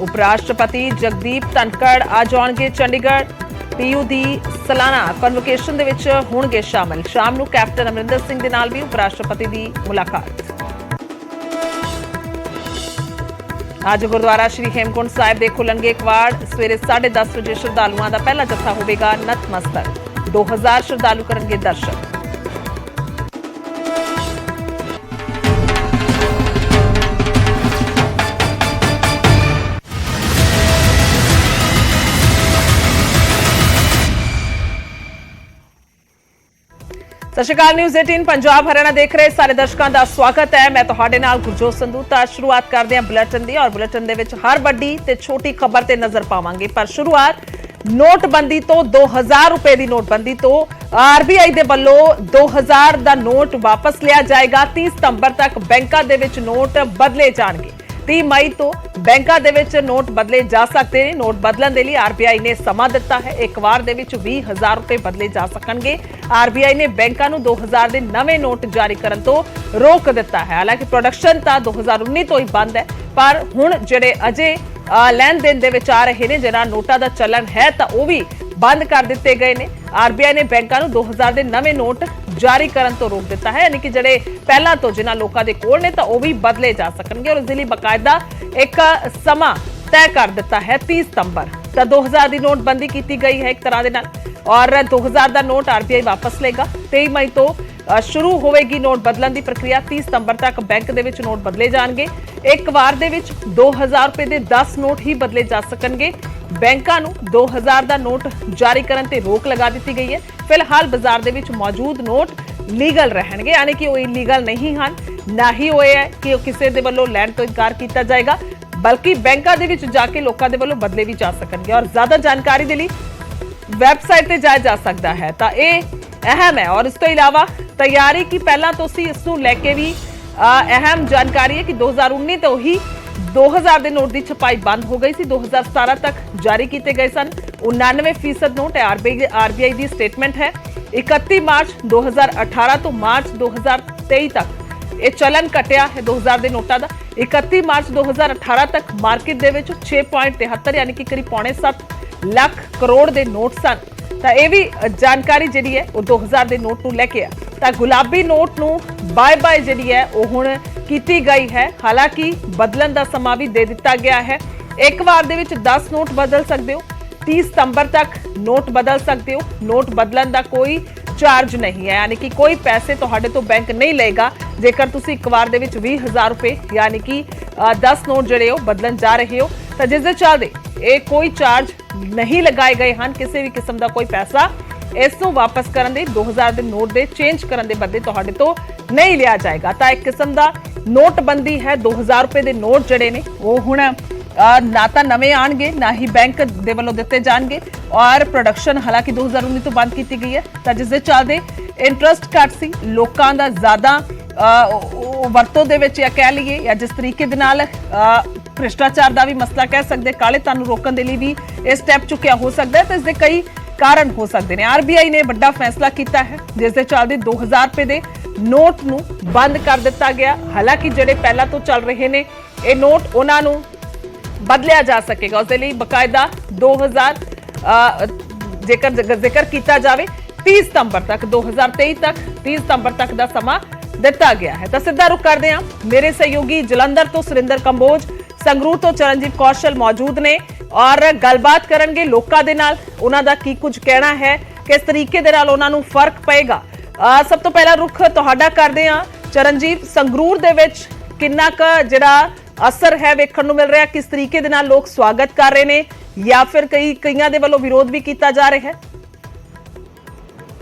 उप राष्ट्रपति जगदीप धनखड़ आज आउणगे चंडीगढ़। पीयू दी सालाना कन्वोकेशन दे विच होणगे शामिल। शाम नूं कैप्टन अमरिंदर सिंह दे नाल भी उप राष्ट्रपति दी मुलाकात। आज गुरुद्वारा श्री हेमकुंड साहिब दे खुलणगे कवाड़। सवेरे 10:30 बजे श्रद्धालुआं दा पहला जत्था होवेगा नतमस्तक। 2000 श्रद्धालु करनगे दर्शन। सत श्री अकाल। न्यूज़ 18 पंजाब हरियाणा देख रहे सारे दर्शकों का स्वागत है। मैं तुहाडे नाल गुरजोत संधू। तो शुरुआत करते हैं बुलेटिन की और बुलेटिन दे विच हर वड्डी ते छोटी खबर ते नजर पावांगे। पर शुरुआत नोटबंदी तो 2000 रुपए की नोटबंदी तो आरबीआई दे वल्लों 2000 का नोट वापस लिया जाएगा। 30 सितंबर तक बैंकों दे विच नोट बदले जाएंगे। 30 मई तो बैंकों दे विच नोट बदले जा सकते हैं। नोट बदलण दे लई आरबीआई ने समा दिता है। एक वार दे विच 20,000 रुपए बदले जा सकणगे। आरबीआई ने बैंकों नूं 2000 के नवे नोट जारी करन तो रोक दिता है। हालांकि प्रोडक्शन तो 2019 तो ही बंद है, पर हुण जिहड़े अजे लैन देन दे विच आ रहे ने, जिन्हां नोटां दा चलन है तो वह भी बंद कर दिते गए ने। आरबीआई ने बैंकों नूं 2000 के नवे नोट जारी करन तो रोक दिता है, यानी कि जिहड़े पहला तो जिन्हां लोकां दे कोल ने तो वह भी बदले जा सकणगे। और इस लई बकायदा एक समा तय कर दिता है 30 सितंबर। तो 2000 की नोटबंदी की गई है एक तरह के नाल, और 2000 का नोट आरबीआई वापस लेगा। 23 मई तो शुरू होगी नोट बदलन की प्रक्रिया। 30 सितंबर तक बैंक दे विच नोट बदले जाएंगे। एक वार दे विच 2000 रुपए के 10 नोट ही बदले जा सकणगे। बैंकों नूं 2000 का नोट जारी करन ते रोक लगा दी गई है। फिलहाल बाजार दे विच मौजूद नोट लीगल रहणगे, यानी कि वो इलीगल नहीं हैं। ना ही होए है कि किसी दे वल्लों लैण तो इनकार किया जाएगा, बल्कि बैंकों दे विच जाके लोकां दे वल्लों बदले भी जा सकणगे। और ज्यादा जानकारी दे लई वैबसाइट ते जाया जा सकता है। तो ये अहम है। और इस तो इलावा तैयारी की पहला तो सी इस नूं लैके भी अहम जानकारी है कि 2019 तो ही 2000 के नोट की छपाई बंद हो गई सी। 2017 तक जारी किए गए सन। 99% नोट आरबीआई की स्टेटमेंट है। 31 मार्च 2018 तो मार्च 2023 तक ये चलन घटिया है 2000 के नोटा का। 31 मार्च 2018 तक मार्केट दे विच 6.73 यानी कि करीब 6.25 लाख करोड़ के नोट सन। तो यह भी जानकारी जी है वो 2000 के नोट को लैके है। तो गुलाबी नोट नूं बाय बाय जी है वो हुण की गई है। हालांकि बदलन का समा भी दे दिता गया है। एक वार दे विच 10 नोट बदल सकते हो। 30 सितंबर तक नोट बदल सकते हो। नोट बदलन का कोई चार्ज नहीं है, यानी कि कोई पैसे तुहाडे तो बैंक नहीं लेगा जेकर तुसी एक वार दे विच 20,000 रुपए यानी कि 10 नोट जिहड़े हो बदलन जा रहे हो। तो जिस दे चलदे ये कोई चार्ज नहीं लगाए गए हैं। किसी भी किस्म का कोई पैसा इसनूं वापस करन दे 2000 के नोट दे चेंज करन दे बदले तुहाडे तो नहीं लिया जाएगा। तो एक किस्म का नोटबंदी है। 2000 रुपए के नोट जिहड़े ने वो हुण ना तो नवे आएंगे, ना ही बैंक दे वल्लों दिते जाएंगे। और प्रोडक्शन हालांकि 2019 तो बंद की गई है। तो जिस दे चलदे इंटरस्ट घट सी, लोकां दा ज़्यादा वरतों दे विच या कह लीए या जिस तरीके दे नाल भ्रिष्टाचार का भी मसला कह सकते, काले धन नूं रोकण दे लई भी ये स्टैप चुकिया हो सकता है। तो इसके कई कारण हो सकते हैं। आरबीआई ने बड़ा फैसला किया है जिस दे चलदे 2000 रुपए के नोट नूं बंद कर दिता गया। हालांकि जिहड़े पहला तो चल रहे ने ये नोट उन्हां नूं बदलिया जा सकेगा। उसके लिए बकायदा 2000 जेकर जिक्र किया जाए 30 सितंबर तक 2023 तक 30 सितंबर तक का समा दिता गया है। तो सीधा रुख करते हैं मेरे सहयोगी जलंधर तो सुरिंदर कंबोज, संगरूर तो चरणजीत कौशल मौजूद ने और गलबात करनगे लोकां दे नाल। उन्हां दा की कुछ कहना है, किस तरीके दे नाल उन्हां नूं फर्क पएगा। सब तो पहला रुख तुहाडा करदे हां चरणजीत, संगरूर दे विच किन्ना क जिहड़ा असर है वेखण नूं मिल रहा, किस तरीके दे नाल लोग स्वागत कर रहे ने या फिर कईयां दे वल्लों विरोध भी किया जा रहा है?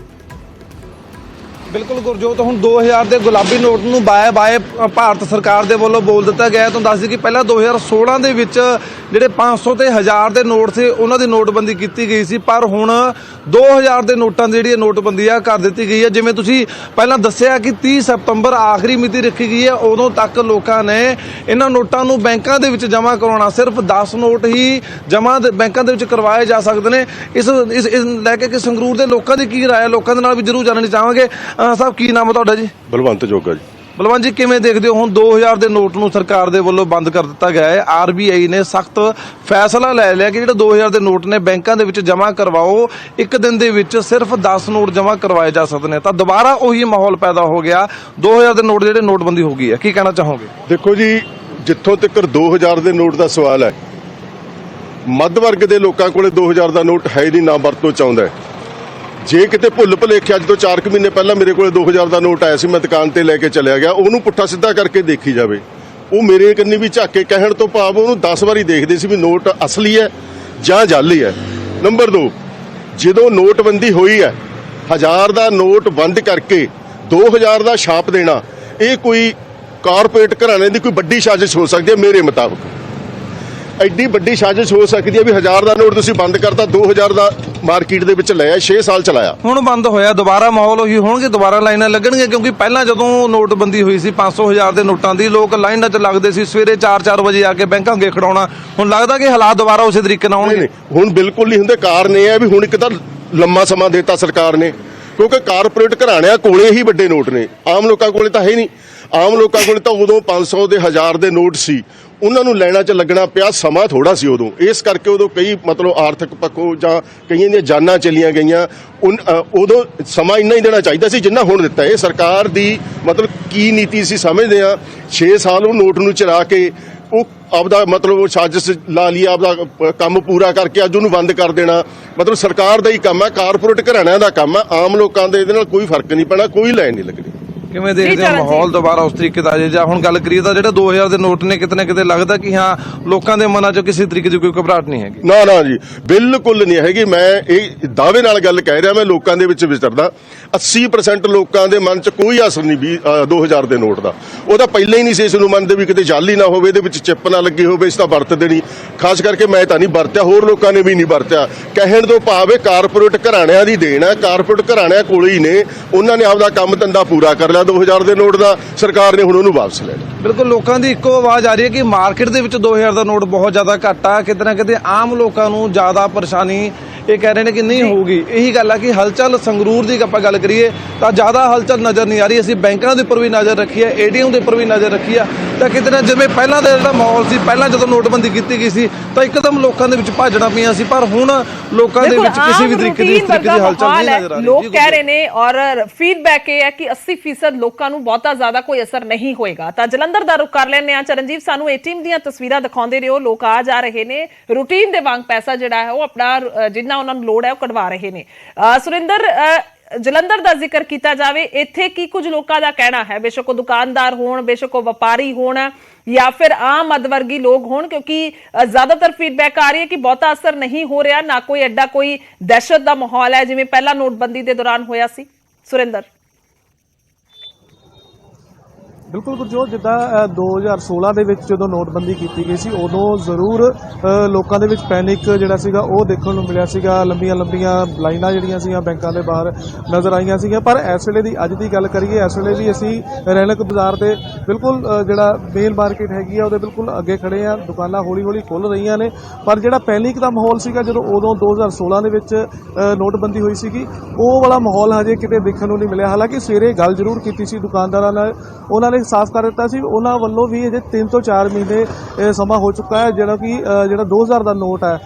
बिल्कुल गुरजोत, हुण 2000 के गुलाबी नोट नूं बाय बाय भारत सरकार दे वल्लों बोल दिता गया। तो दस दी कि पहला 2016 दे विच जिहड़े 500 ते 1000 के नोट से उन्हां दी नोटबंदी की गई सी, पर हुण 2000 के नोटां दी जिहड़ी नोटबंदी आ कर दित्ती गई है। जिवें तुसीं पहलां दस्सिआ कि 30 सितंबर आखिरी मिति रखी गई है, उदों तक लोकां ने इन्हां नोटां नूं बैंकां दे विच जमा करवाउणा, सिर्फ 10 नोट ही जमा बैंकां दे विच करवाए जा सकदे ने। इस लैके कि संगरूर दे लोकां दी की राय है, लोकां दे नाल भी जरूर जाननी चाहांगे। साहब की नाम है तुहाडा जी? बलवंत जोगा जी। ਬਲਵੰਤ ਜੀ ਕਿਵੇਂ ਦੇਖਦੇ ਹੋ ਹੁਣ 2000 ਦੇ ਨੋਟ ਨੂੰ ਸਰਕਾਰ ਦੇ ਵੱਲੋਂ ਬੰਦ ਕਰ ਦਿੱਤਾ ਗਿਆ ਹੈ। ਆਰਬੀਆਈ ਨੇ ਸਖਤ ਫੈਸਲਾ ਲੈ ਲਿਆ ਕਿ ਜਿਹੜੇ 2000 ਦੇ ਨੋਟ ਨੇ ਬੈਂਕਾਂ ਦੇ ਵਿੱਚ ਜਮ੍ਹਾਂ ਕਰਵਾਓ, ਇੱਕ ਦਿਨ ਦੇ ਵਿੱਚ ਸਿਰਫ 10 ਨੋਟ ਜਮ੍ਹਾਂ ਕਰਵਾਏ ਜਾ ਸਕਦੇ ਨੇ। ਤਾਂ ਦੁਬਾਰਾ ਉਹੀ ਮਾਹੌਲ ਪੈਦਾ ਹੋ ਗਿਆ, 2000 ਦੇ ਨੋਟ ਜਿਹੜੇ ਨੋਟਬੰਦੀ ਹੋ ਗਈ ਹੈ। ਕੀ ਕਹਿਣਾ ਚਾਹੋਗੇ? ਦੇਖੋ ਜੀ, ਜਿੱਥੋਂ ਤੱਕ 2000 ਦੇ ਨੋਟ ਦਾ ਸਵਾਲ ਹੈ, ਮੱਧ ਵਰਗ ਦੇ ਲੋਕਾਂ ਕੋਲੇ 2000 ਦਾ ਨੋਟ ਹੈ ਨਹੀਂ, ਨਾ ਵਰਤੋਂ ਚਾਹੁੰਦਾ ਹੈ। ਜੇ ਕਿਤੇ ਭੁੱਲ ਭੁਲੇਖਿਆ ਜਦੋਂ 4 ਮਹੀਨੇ ਪਹਿਲਾਂ ਮੇਰੇ ਕੋਲੇ 2000 ਦਾ ਨੋਟ ਆਇਆ ਸੀ, ਮੈਂ ਦੁਕਾਨ ਤੇ ਲੈ ਕੇ ਚਲਿਆ ਗਿਆ, ਉਹਨੂੰ ਪੁੱਠਾ ਸਿੱਧਾ ਕਰਕੇ ਦੇਖੀ ਜਾਵੇ, ਉਹ ਮੇਰੇ ਕੰਨੀ ਵੀ ਝਾਕ ਕੇ ਕਹਿਣ ਤੋਂ ਭਾਵ ਉਹਨੂੰ 10 ਵਾਰੀ ਦੇਖਦੇ ਸੀ ਵੀ ਨੋਟ ਅਸਲੀ ਹੈ ਜਾਂ ਜਾਲੀ ਹੈ। ਨੰਬਰ 2, ਜਦੋਂ ਨੋਟਬੰਦੀ ਹੋਈ ਹੈ, 1000 ਦਾ ਨੋਟ ਬੰਦ ਕਰਕੇ 2000 ਦਾ ਛਾਪ ਦੇਣਾ, ਇਹ ਕੋਈ ਕਾਰਪੋਰੇਟ ਘਰਾਣੇ ਦੀ ਕੋਈ ਵੱਡੀ ਸਾਜ਼ਿਸ਼ ਹੋ ਸਕਦੀ ਹੈ। ਮੇਰੇ ਮੁਤਾਬਕ ਐਡੀ ਵੱਡੀ ਸਾਜ਼ਿਸ਼ ਹੋ ਸਕਦੀ ਹੈ ਵੀ 1000 ਦਾ ਨੋਟ ਤੁਸੀਂ ਬੰਦ ਕਰਤਾ, 2000 ਦਾ ਮਾਰਕੀਟ ਦੇ ਵਿੱਚ ਲਿਆ, 6 ਸਾਲ ਚਲਾਇਆ, ਹੁਣ ਬੰਦ ਹੋਇਆ, ਦੁਬਾਰਾ ਮਾਹੌਲ ਉਹੀ ਹੋਣਗੇ, ਦੁਬਾਰਾ ਲਾਈਨਾਂ ਲੱਗਣਗੀਆਂ। ਕਿਉਂਕਿ ਪਹਿਲਾਂ ਜਦੋਂ ਨੋਟਬੰਦੀ ਹੋਈ ਸੀ 500,000 ਦੇ ਨੋਟਾਂ ਦੀ, ਲੋਕ ਲਾਈਨਾਂ 'ਚ ਲੱਗਦੇ ਸੀ, ਸਵੇਰੇ 4-4 ਵਜੇ ਆ ਕੇ ਬੈਂਕਾਂ ਅੱਗੇ ਖੜਾਉਣਾ। ਹੁਣ ਲੱਗਦਾ ਕਿ ਹਾਲਾਤ ਦੁਬਾਰਾ ਉਸੇ ਤਰੀਕੇ ਨਾਲ ਨਹੀਂ, ਆਉਣਗੇ। ਹੁਣ ਬਿਲਕੁਲ ਨਹੀਂ ਹੁੰਦੇ। ਕਾਰਨ ਇਹ ਹੈ ਵੀ ਹੁਣ ਇੱਕ ਤਾਂ ਲੰਮਾ ਸਮਾਂ ਦੇਤਾ ਸਰਕਾਰ ਨੇ, ਕਿਉਂਕਿ ਕਾਰਪੋਰੇਟ ਘਰਾਣਿਆਂ ਕੋਲੇ ਹੀ ਵੱਡੇ ਨੋਟ ਨੇ, ਆਮ ਲੋਕਾਂ ਕੋਲੇ ਤਾਂ ਹੈ ਨਹੀਂ। ਆਮ ਲੋਕਾਂ ਕੋਲੇ ਤਾਂ ਉਦੋਂ 500 ਦੇ 1000 ਦੇ ਨੋਟ ਸੀ, ਉਹਨਾਂ ਨੂੰ ਲੈਣਾ 'ਚ ਲੱਗਣਾ ਪਿਆ ਸਮਾਂ ਥੋੜਾ ਸੀ ਉਦੋਂ। ਇਸ ਕਰਕੇ ਉਦੋਂ ਕਈ ਮਤਲਬ ਆਰਥਿਕ ਪੱਖੋਂ ਜਾਂ ਕਈਆਂ ਦੀਆਂ ਜਾਨਾਂ ਚਲੀਆਂ ਗਈਆਂ। ਉਦੋਂ ਸਮਾਂ ਇੰਨਾ ਹੀ ਦੇਣਾ ਚਾਹੀਦਾ ਸੀ ਜਿੰਨਾ ਹੁਣ ਦਿੱਤਾ। ਇਹ ਸਰਕਾਰ ਦੀ ਮਤਲਬ ਕੀ ਨੀਤੀ ਸੀ ਸਮਝਦੇ ਆ। 6 ਸਾਲ ਉਹ ਨੋਟ ਨੂੰ ਚਲਾ ਕੇ ਉਹ ਆਪਦਾ ਮਤਲਬ ਉਹ ਸਾਜ਼ਿਸ਼ ਲਾ ਲਈ, ਆਪਦਾ ਕੰਮ ਪੂਰਾ ਕਰਕੇ ਅੱਜ ਉਹਨੂੰ ਬੰਦ ਕਰ ਦੇਣਾ ਮਤਲਬ ਸਰਕਾਰ ਦਾ ਹੀ ਕੰਮ ਹੈ, ਕਾਰਪੋਰੇਟ ਘਰਾਣਿਆਂ ਦਾ ਕੰਮ ਹੈ। ਆਮ ਲੋਕਾਂ ਦੇ ਇਹਦੇ ਨਾਲ ਕੋਈ ਫਰਕ ਨਹੀਂ ਪੈਣਾ, ਕੋਈ ਲੈਣ ਨਹੀਂ ਲੱਗਣੀ। ਕਿਵੇਂ ਦੇਖਦੇ ਹੋ ਮਾਹੌਲ ਦੁਬਾਰਾ ਉਸ ਤਰੀਕੇ ਦਾ? ਜੇ ਹੁਣ ਗੱਲ ਕਰੀਏ ਤਾਂ ਜਿਹੜਾ 2000 ਦੇ ਨੋਟ ਨੇ, ਕਿਤੇ ਨਾ ਕਿਤੇ ਲੱਗਦਾ ਕਿ ਹਾਂ ਲੋਕਾਂ ਦੇ ਮਨਾਂ 'ਚ ਕਿਸੇ ਤਰੀਕੇ ਦੀ ਕੋਈ ਘਬਰਾਹਟ ਨਹੀਂ ਹੈਗੀ। ਨਾ ਨਾ ਜੀ, ਬਿਲਕੁਲ ਨਹੀਂ ਹੈਗੀ। ਮੈਂ ਇਹ ਦਾਅਵੇ ਨਾਲ ਗੱਲ ਕਹਿ ਰਿਹਾ, ਮੈਂ ਲੋਕਾਂ ਦੇ ਵਿੱਚ ਵਿਚਰਦਾ। 80% ਲੋਕਾਂ ਦੇ ਮਨ 'ਚ ਕੋਈ ਅਸਰ ਨਹੀਂ 2000 ਦੇ ਨੋਟ ਦਾ। ਉਹ ਤਾਂ ਪਹਿਲਾਂ ਹੀ ਨਹੀਂ ਸੀ ਇਸ ਨੂੰ ਮੰਨਦੇ ਵੀ ਕਿਤੇ ਜਾਲੀ ਨਾ ਹੋਵੇ, ਇਹਦੇ ਵਿੱਚ ਚਿੱਪ ਨਾ ਲੱਗੀ ਹੋਵੇ, ਇਸ ਤਾਂ ਵਰਤਦੇ ਨਹੀਂ। ਖਾਸ ਕਰਕੇ ਮੈਂ ਤਾਂ ਨਹੀਂ ਵਰਤਿਆ, ਹੋਰ ਲੋਕਾਂ ਨੇ ਵੀ ਨਹੀਂ ਵਰਤਿਆ। ਕਹਿਣ ਤੋਂ ਭਾਵ ਇਹ ਕਾਰਪੋਰੇਟ ਘਰਾਣਿਆਂ ਦੀ ਦੇਣ ਹੈ, ਕਾਰਪੋਰੇਟ ਘਰਾਣਿਆਂ ਕੋਲ ਹੀ ਨੇ, ਉਹਨਾਂ ਨੇ ਆਪਦਾ ਕੰਮ ਧੰਦਾ ਪੂਰਾ ਕਰ ਲਿਆ। 2000 ਦੇ ਨੋਟ ਦਾ ਸਰਕਾਰ ਨੇ ਹੁਣ ਉਹਨੂੰ ਵਾਪਸ ਲੈ ਲਿਆ। ਬਿਲਕੁਲ, ਲੋਕਾਂ ਦੀ ਇੱਕੋ ਆਵਾਜ਼ ਆ ਰਹੀ ਹੈ ਕਿ ਮਾਰਕੀਟ ਦੇ ਵਿੱਚ 2000 ਦਾ ਨੋਟ ਬਹੁਤ ਜ਼ਿਆਦਾ ਘੱਟ ਆ। ਕਿਤੇ ਨਾ ਕਿਤੇ ਆਮ ਲੋਕਾਂ ਨੂੰ ਜ਼ਿਆਦਾ ਪਰੇਸ਼ਾਨੀ ਇਹ ਕਹਿ ਰਹੇ ਨੇ ਕਿ ਨਹੀਂ ਹੋਊਗੀ। ਇਹੀ ਗੱਲ ਆ ਕਿ ਹਲਚਲ ਸੰਗਰੂਰ ਦੀ ਆਪਾਂ ਗੱਲ ਕਰੀਏ ਤਾਂ ਜ਼ਿਆਦਾ ਹਲਚਲ ਨਜ਼ਰ ਨਹੀਂ ਆ ਰਹੀ। ਅਸੀਂ ਬੈਂਕਾਂ ਦੇ ਉੱਪਰ ਵੀ ਨਜ਼ਰ ਰੱਖੀ ਹੈ, ਏਟੀਐਮ ਦੇ ਉੱਪਰ ਵੀ ਨਜ਼ਰ ਰੱਖੀ ਆ, ਤਾਂ ਕਿਤੇ ਨਾ ਜਿਵੇਂ ਪਹਿਲਾਂ ਦਾ ਜਿਹੜਾ ਮਾਹੌਲ ਸੀ, ਪਹਿਲਾਂ ਜਦੋਂ ਨੋਟਬੰਦੀ ਕੀਤੀ ਗਈ ਸੀ ਤਾਂ ਇੱਕਦਮ ਲੋਕਾਂ ਦੇ ਵਿੱਚ ਭਾਜਣਾ ਪਈਆਂ ਸੀ, ਪਰ ਹੁਣ ਲੋਕਾਂ ਦੇ ਵਿੱਚ ਕਿਸੇ ਵੀ ਤਰੀਕੇ ਦੀ ਹਲਚਲ ਨਹੀਂ ਨਜ਼ਰ ਆ ਰਹੀ। ਲੋਕ ਕਹਿ ਰਹੇ ਨੇ ਔਰ ਫੀਡਬੈਕ ਇਹ ਹੈ ਕਿ 80% ਲੋਕਾਂ ਨੂੰ ਬਹੁਤਾ ਜ਼ਿਆਦਾ ਕੋਈ ਅਸਰ ਨਹੀਂ ਹੋਏਗਾ। ਤਾਂ ਜਲੰਧਰ ਦਾ ਰੁਖ ਕਰ ਲੈਂਦੇ ਆ। ਚਰਨਜੀਤ, ਸਾਨੂੰ ਏਟੀਐਮ ਦੀਆਂ ਤਸਵੀਰਾਂ ਦਿਖਾਉਂਦੇ ਰਹੋ। ਲੋਕ ਆ ਜਾ ਰਹੇ ਨੇ, ਰੂਟੀਨ ਦੇ ਵਾਂਗ ਪੈਸਾ ਜਿਹੜਾ ਹੈ ਉਹ ਆਪਣਾ ਜਿੰਨਾ ਉਹਨਾਂ ਨੂੰ ਲੋੜ ਹੈ ਉਹ ਕਢਵਾ ਰਹੇ ਨੇ। ਸੁਰਿੰਦਰ, ਜਲੰਧਰ ਦਾ ਜ਼ਿਕਰ ਕੀਤਾ ਜਾਵੇ, ਇੱਥੇ ਕੀ ਕੁਝ ਲੋਕਾਂ ਦਾ ਕਹਿਣਾ ਹੈ? ਬੇਸ਼ੱਕ ਉਹ ਦੁਕਾਨਦਾਰ ਹੋਣ, ਬੇਸ਼ੱਕ ਉਹ ਵਪਾਰੀ ਹੋਣ ਜਾਂ ਫਿਰ ਆਮ ਮੱਧਵਰਗੀ ਲੋਕ ਹੋਣ, ਕਿਉਂਕਿ ਜ਼ਿਆਦਾਤਰ ਫੀਡਬੈਕ ਆ ਰਹੀ ਹੈ ਕਿ ਬਹੁਤਾ ਅਸਰ ਨਹੀਂ ਹੋ ਰਿਹਾ, ਨਾ ਕੋਈ ਐਡਾ ਕੋਈ ਦਹਿਸ਼ਤ ਦਾ ਮਾਹੌਲ ਹੈ ਜਿਵੇਂ ਪਹਿਲਾਂ ਨੋਟਬੰਦੀ ਦੇ ਦੌਰਾਨ ਹੋਇਆ ਸੀ। ਸੁਰਿੰਦਰ? ਬਿਲਕੁਲ ਗੁਰਜੋਤ, ਜਿੱਦਾਂ 2016 ਦੇ ਵਿੱਚ ਜਦੋਂ ਨੋਟਬੰਦੀ ਕੀਤੀ ਗਈ ਸੀ, ਉਦੋਂ ਜ਼ਰੂਰ ਲੋਕਾਂ ਦੇ ਵਿੱਚ ਪੈਨਿਕ ਜਿਹੜਾ ਸੀਗਾ ਉਹ ਦੇਖਣ ਨੂੰ ਮਿਲਿਆ ਸੀਗਾ। ਲੰਬੀਆਂ ਲਾਈਨਾਂ ਜਿਹੜੀਆਂ ਸੀਗੀਆਂ ਬੈਂਕਾਂ ਦੇ ਬਾਹਰ ਨਜ਼ਰ ਆਈਆਂ ਸੀਗੀਆਂ। ਪਰ ਇਸ ਵੇਲੇ ਦੀ, ਅੱਜ ਦੀ ਗੱਲ ਕਰੀਏ, ਇਸ ਵੇਲੇ ਵੀ ਅਸੀਂ ਰੈਣਕ ਬਾਜ਼ਾਰ ਦੇ ਬਿਲਕੁਲ ਜਿਹੜਾ ਮੇਨ ਮਾਰਕੀਟ ਹੈਗੀ ਆ ਉਹਦੇ ਬਿਲਕੁਲ ਅੱਗੇ ਖੜੇ ਆ। ਦੁਕਾਨਾਂ ਹੌਲੀ ਖੁੱਲ ਰਹੀਆਂ ਨੇ, ਪਰ ਜਿਹੜਾ ਪੈਨਿਕ ਦਾ ਮਾਹੌਲ ਸੀਗਾ ਜਦੋਂ ਉਦੋਂ 2016 ਦੇ ਵਿੱਚ ਨੋਟਬੰਦੀ ਹੋਈ ਸੀਗੀ, ਉਹ ਵਾਲਾ ਮਾਹੌਲ ਹਜੇ ਕਿਤੇ ਦੇਖਣ ਨੂੰ ਨਹੀਂ ਮਿਲਿਆ। ਹਾਲਾਂਕਿ ਸਵੇਰੇ ਗੱਲ ਜ਼ਰੂਰ ਕੀਤੀ ਸੀ ਦੁਕਾਨਦਾਰਾਂ ਨਾਲ, ਉਹਨਾਂ ਨੇ ਸਾਫ਼ ਕਰ ਦਿੱਤਾ ਸੀ ਉਹਨਾਂ ਵੱਲੋਂ ਵੀ ਅਜੇ 3 ਤੋਂ 4 ਮਹੀਨੇ ਸਮਾਂ ਹੋ ਚੁੱਕਾ ਹੈ ਜਿਹੜਾ 2000 ਦਾ ਨੋਟ ਹੈ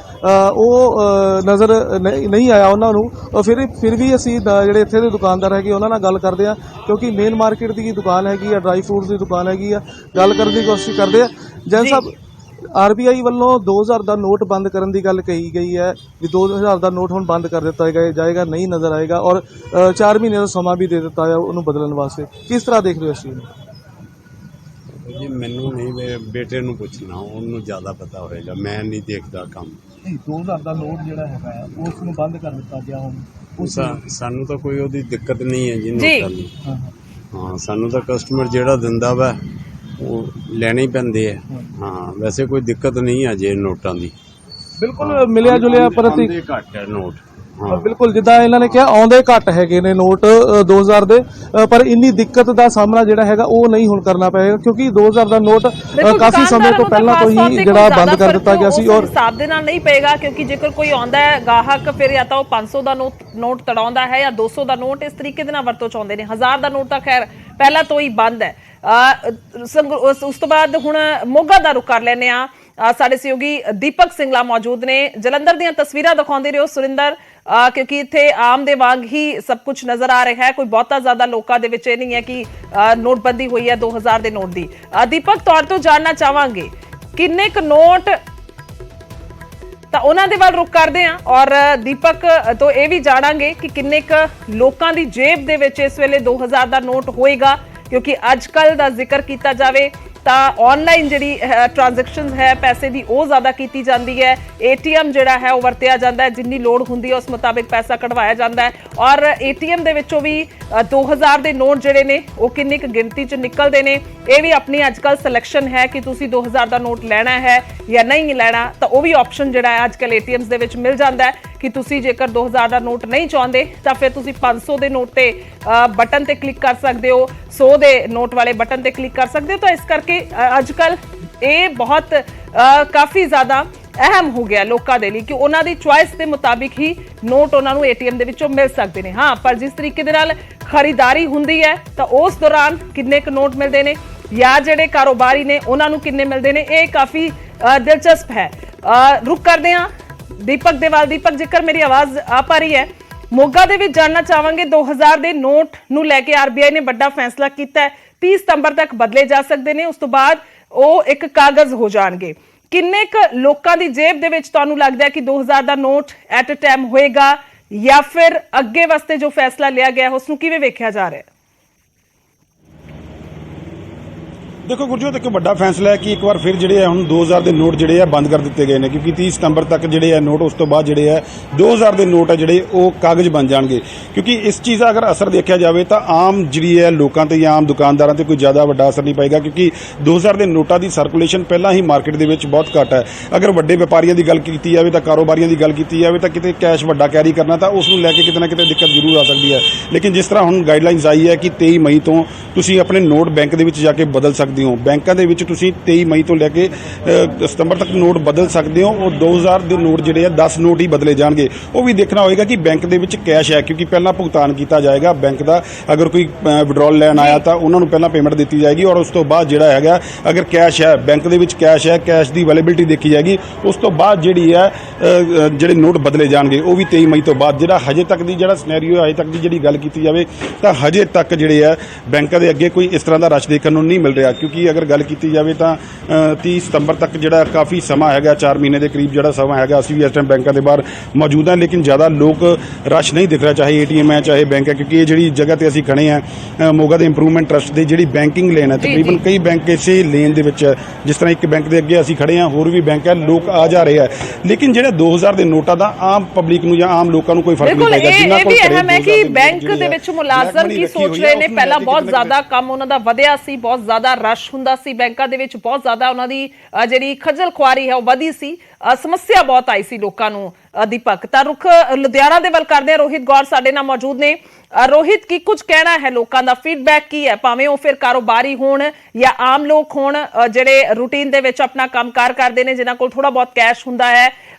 ਉਹ ਨਜ਼ਰ ਨਹੀਂ ਆਇਆ ਉਹਨਾਂ ਨੂੰ। ਫਿਰ ਵੀ ਅਸੀਂ ਜਿਹੜੇ ਇੱਥੇ ਦੇ ਦੁਕਾਨਦਾਰ ਹੈਗੇ ਉਹਨਾਂ ਨਾਲ ਗੱਲ ਕਰਦੇ ਆ, ਕਿਉਂਕਿ ਮੇਨ ਮਾਰਕੀਟ ਦੀ ਦੁਕਾਨ ਹੈਗੀ ਆ, ਡਰਾਈ ਫਰੂਟਸ ਦੀ ਦੁਕਾਨ ਹੈਗੀ ਆ, ਗੱਲ ਕਰਨ ਦੀ ਕੋਸ਼ਿਸ਼ ਕਰਦੇ ਆ। ਜੈਨ ਸਾਹਿਬ, ਆਰਬੀਆਈ ਵੱਲੋਂ 2000 ਦਾ ਨੋਟ ਬੰਦ ਕਰਨ ਦੀ ਗੱਲ ਕਹੀ ਗਈ ਹੈ ਵੀ 2000 ਦਾ ਨੋਟ ਹੁਣ ਬੰਦ ਕਰ ਦਿੱਤਾ ਜਾਏਗਾ, ਨਹੀਂ ਨਜ਼ਰ ਆਏਗਾ, ਔਰ 4 ਮਹੀਨੇ ਦਾ ਸਮਾਂ ਵੀ ਦੇ ਦਿੱਤਾ ਹੈ ਉਹਨੂੰ ਬਦਲਣ ਵਾਸਤੇ। ਕਿਸ ਤਰ੍ਹਾਂ ਦੇਖ ਰਹੇ ਹੋ ਇਸ ਚੀਜ਼ ਨੂੰ? ਜੀ ਮੈਨੂੰ ਨਹੀਂ, ਮੇਰੇ ਬੇਟੇ ਨੂੰ ਪੁੱਛਣਾ, ਉਹਨੂੰ ਜ਼ਿਆਦਾ ਪਤਾ ਹੋਏਗਾ, ਮੈਂ ਨਹੀਂ ਦੇਖਦਾ ਕੰਮ। 2000 ਦਾ ਨੋਟ ਜਿਹੜਾ ਹੈਗਾ ਉਸ ਨੂੰ ਬੰਦ ਕਰ ਦਿੱਤਾ ਗਿਆ ਹੁਣ। ਸਾਨੂੰ ਤਾਂ ਕੋਈ ਉਹਦੀ ਦਿੱਕਤ ਨਹੀਂ ਹੈ ਜੀ ਨੋਟਾਂ ਦੀ। ਹਾਂ, ਸਾਨੂੰ ਤਾਂ ਕਸਟਮਰ ਜਿਹੜਾ ਦਿੰਦਾ ਵਾ ਉਹ ਲੈਣੇ ਹੀ ਪੈਂਦੇ ਆ। ਹਾਂ, ਵੈਸੇ ਕੋਈ ਦਿੱਕਤ ਨਹੀਂ ਹੈ ਜੇ ਨੋਟਾਂ ਦੀ। ਬਿਲਕੁਲ ਮਿਲਿਆ ਜੁਲਿਆ ਪ੍ਰਤੀ ਘੱਟ ਹੈ ਨੋਟ। ਬਿਲਕੁਲ, ਜਿੱਦਾਂ ਇਹਨਾਂ ਨੇ ਕਿਹਾ ਆਉਂਦੇ ਘੱਟ ਹੈਗੇ ਨੇ ਨੋਟ 2000 ਦੇ, ਪਰ ਇੰਨੀ ਦਿੱਕਤ ਦਾ ਸਾਹਮਣਾ ਜਿਹੜਾ ਹੈਗਾ ਉਹ ਨਹੀਂ ਹੁਣ ਕਰਨਾ ਪਏਗਾ, ਕਿਉਂਕਿ 2000 ਦਾ ਨੋਟ ਕਾਫੀ ਸਮੇਂ ਤੋਂ ਪਹਿਲਾਂ ਤੋਂ ਹੀ ਜਿਹੜਾ ਬੰਦ ਕਰ ਦਿੱਤਾ ਗਿਆ ਸੀ। ਔਰ ਹਿਸਾਬ ਦੇ ਨਾਲ ਨਹੀਂ ਪਏਗਾ, ਕਿਉਂਕਿ ਜੇਕਰ ਕੋਈ ਆਉਂਦਾ ਹੈ ਗਾਹਕ, ਫਿਰ ਜਾਂ ਤਾਂ ਉਹ 500 ਦਾ ਨੋਟ ਤੜਾਉਂਦਾ ਹੈ ਜਾਂ 200 ਦਾ ਨੋਟ, ਇਸ ਤਰੀਕੇ ਦੇ ਨਾਲ ਵਰਤੋਂ ਚਾਹੁੰਦੇ ਨੇ। 1000 ਦਾ ਨੋਟ ਤਾਂ ਖੈਰ ਪਹਿਲਾਂ ਤੋਂ ਹੀ ਬੰਦ ਹੈ। ਉਸ ਤੋਂ ਬਾਅਦ ਹੁਣ ਮੋਗਾ ਦਾ ਰੁਖ ਕਰ ਲੈਂਦੇ ਆ। ਸਾਡੇ ਸਹਿਯੋਗੀ ਦੀਪਕ ਸਿੰਘਲਾ ਮੌਜੂਦ ਨੇ। ਜਲੰਧਰ ਦੀਆਂ ਤਸਵੀਰਾਂ ਦਿਖਾਉਂਦੇ ਰਹੋ ਸੁਰਿੰਦਰ, क्योंकि इत्थे आम दे वांग ही सब कुछ नजर आ रहा है। कोई बहुता ज्यादा लोगों दे विच नहीं है कि नोटबंदी हुई है 2000 दे नोट दी। दीपक तौर तो जानना चाहांगे किन्ने क नोट तां उन्हां दे वल रुख करदे हैं और दीपक तो यह भी जाणांगे कि किन्ने क लोकां दी जेब दे विच इस वेले 2000 दा नोट होएगा, क्योंकि अजकल दा जिक्र किया जाए तो ऑनलाइन जी ट्रांजैक्शन है पैसे की वो ज़्यादा की जाती है। ATM जोड़ा है वह वरत्या जाता है, जिन्नी लोड़ होंदी है उस मुताबिक पैसा कढ़वाया जाता है। और ATM दे विचों भी 2000 के नोट जोड़े ने वो किन्नी क गिनती च निकलते हैं। ये भी अपनी अजकल सिलेक्शन है कि तुसी 2000 का नोट लेना है या नहीं लेना, तो वह भी ऑप्शन जोड़ा है अजकल ATMs दे विच मिल जाता है कि तुसी जेकर 2000 का नोट नहीं चाहते तो फिर तुसी 500 के नोट ते बटन ते क्लिक कर सकते हो, 100 के नोट वाले बटन ते क्लिक कर सकते हो। तो इस करके अजकल ये बहुत काफ़ी ज़्यादा अहम हो गया लोगों के लिए कि उन्हों की चॉइस के मुताबिक ही नोट उन्होंने ATM दे विचों मिल सकते हैं। हाँ, पर जिस तरीके दे नाल खरीदारी हुंदी है तो उस दौरान किन्ने क नोट मिलते हैं या जिहड़े कारोबारी ने उन्होंने किन्ने मिलते हैं, ये काफ़ी दिलचस्प है। रुक करते हैं दीपक देवाल। दीपक, जेकर मेरी आवाज़ आ पा रही है, मोगा दे विच जानना चाहांगे 2000 के नोट नूं लैके RBI ने बड़ा फैसला किया है, 30 सितंबर तक बदले जा सकते हैं, उस तो बाद वो एक कागज़ हो जाएंगे। किन्ने क लोकां दी जेब दे विच तुहानूं लगदा है कि 2000 का नोट एट अ टाइम होएगा या फिर अगे वास्ते जो फैसला लिया गया है उसनूं किवें वेख्या जा रहा है? देखो गुरजोत, एक बड़ा फैसला है कि एक बार फिर जिहड़े हम 2000 के नोट जिहड़े है बंद कर दिए गए हैं, क्योंकि 30 सितंबर तक जिहड़े है नोट उस तो बाद जिहड़े है 2000 के नोट है जिहड़े वो कागज बन जाएंगे। क्योंकि इस चीज़ का अगर असर देखा जाए तो आम जिहड़ी है लोगों ते या आम दुकानदारों ते कोई ज़्यादा वड्डा असर नहीं पाएगा, क्योंकि 2000 के नोटों की सर्कुलेशन पहला ही मार्केट के विच बहुत घट है। अगर वड्डे व्यापारियों की गल की जाए तो कारोबारियों की गल की जाए तो किते कैश वड्डा कैरी करना तो उसनूं लैके किते ना किते दिक्कत जरूर आ सकती है। लेकिन जिस तरह हुण गाइडलाइनस आई है कि 23 मई तो तुसीं अपने नोट बैंक दे विच जाके बदल सकते हो, बैंकों के 23 मई तो लैके सितंबर तक नोट बदल सकते हो। और 2000 के नोट जिहड़े 10 नोट ही बदले जाएंगे। वो भी देखना होगा कि बैंक के विच कैश है, क्योंकि पहला भुगतान किया जाएगा बैंक का। अगर कोई विड्रॉल लैन आया तो उन्होंने पहला पेमेंट दी जाएगी और उस तो बाद जिहड़ा हैगा अगर कैश है बैंक के विच कैश है, कैश की अवेलेबिलिटी देखी जाएगी। उस तो बाद जिहड़ी है जिहड़े नोट बदले जाएंगे वो भी 23 मई तो बाद। जिहड़ा हजे तक की जिहड़ा सिनेरियो हजे तक की जिहड़ी गल की जाए तो हजे तक जिहड़े है बैंकों के अगे कोई इस तरह का रश देखने को नहीं मिल रहा, क्योंकि अगर गल की जाए तो 30 सितंबर तक जिहड़ा काफ़ी समा है, 4 महीने के करीब जिहड़ा समा है। असीं भी इस टाइम बैंकों के बाहर मौजूद हैं, लेकिन ज़्यादा लोग रश नहीं दिख रहा, चाहे ATM है चाहे बैंक है, क्योंकि ये जिहड़ी जगह ते असीं खड़े हैं मोगा दे इंप्रूवमेंट ट्रस्ट की जिहड़ी बैंकिंग लेन है, तकरीबन कई बैंक इसे लेन दे विच है। जिस तरह एक बैंक के अगे असीं खड़े हैं, होर भी बैंक है, लोग आ जा रहे हैं। लेकिन जिहड़े 2000 के नोटां दा आम पब्लिक नूं जां आम लोकां नूं कोई फर्क नहीं पेगा। जिन्हां कोल अहम है कि बैंक दे विच मुलाजम की सोच रहे ने, पहला बहुत ज्यादा काम उन्हां दा वधिया सी, बहुत ज्यादा रश हुंदा सी बैंकां दे विच, बहुत ज्यादा उन्हां दी जिहड़ी खज्जल खुआरी है वो वधी सी, समस्या बहुत आई सी लोकां नूं। दीपक, तां रुख लुधियाना दे वल करदे, रोहित गौर साडे नाल मौजूद ने। रोहित, की कुछ कहना है लोगों का, फीडबैक की है, भावें वो फिर कारोबारी होण या आम लोग होण जिहड़े रूटीन दे विच अपना कामकार करदे ने, जिन्हां कोल थोड़ा बहुत कैश हुंदा है,